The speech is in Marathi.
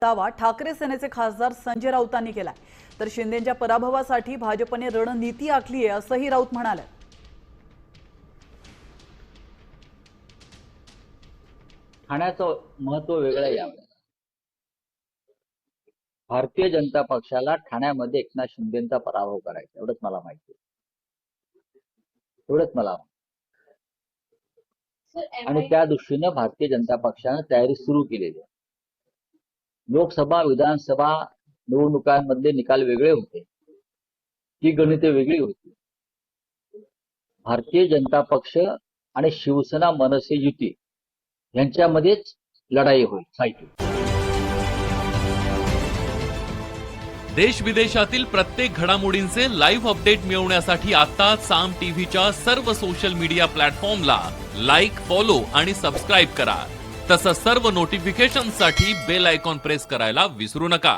दावा ठाकरे सेनेचे खासदार संजय राऊतांनी केलाय। तर शिंदेंच्या पराभवासाठी भाजपने रणनीती आखली आहे असंही राऊत म्हणाले। ठाण्याचं महत्व वेगळं आहे यावेळेला। भारतीय जनता पक्षाला ठाण्यामध्ये एकनाथ शिंदेंचा पराभव करायचा एवढंच मला माहिती आहे। एवढंच मला आणि त्या दृष्टीने भारतीय जनता पक्षाने तयारी सुरू केलेली आहे। लोकसभा विधानसभा निवडणुकांमध्ये निकाल वेगळे होते, ही गणिते वेगळी होती। भारतीय जनता पक्ष आणि शिवसेना मनसे युती यांच्यामध्येच लढाई होईल, फाईट होईल। देश विदेशातील प्रत्येक घडामोडींचे लाईव्ह अपडेट मिळवण्यासाठी आता साम टीव्हीच्या सर्व सोशल मीडिया प्लॅटफॉर्मला लाईक, फॉलो आणि सबस्क्राईब करा। तसंच सर्व नोटिफिकेशनसाठी बेल आयकॉन प्रेस करायला विसरू नका।